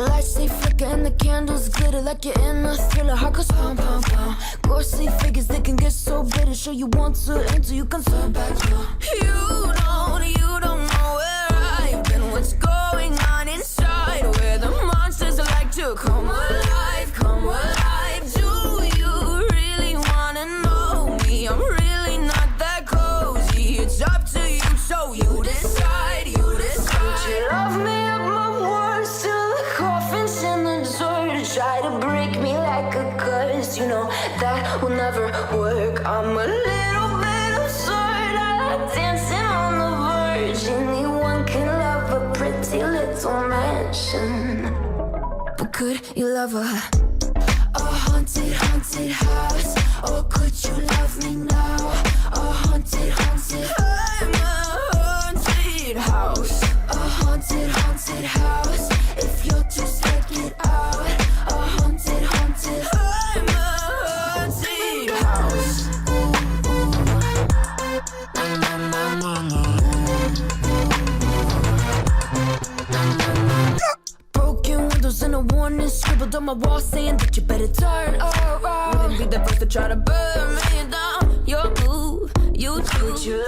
Lights they flicker and the candles glitter like you're in a thriller. Heart goes pound, pound, pound. Ghostly figures, they can get so bitter. Sure you want to enter, you can turn back now. You don't know where I've been. What's going on inside? Where the monsters like to come alive, come alive. Do you really wanna know me? I'm really not that cozy. It's up to you, so you decide, you decide. Would you love me up my words till the coffin's in the door? Try to break me like a curse, you know that will never work. I'm a little bit absurd, I like dancing on the verge. Anyone can love a pretty little mansion, but could you love a haunted, haunted house? Or could you love me now? A haunted, haunted, I'm a haunted house. A haunted, haunted house. If you're too scared, get out. A haunted, haunted, I'm a haunted house. Broken windows and a warning scribbled on my wall saying that you better turn around. Wouldn't be the first to try to burn me down. Your move, you too. Would you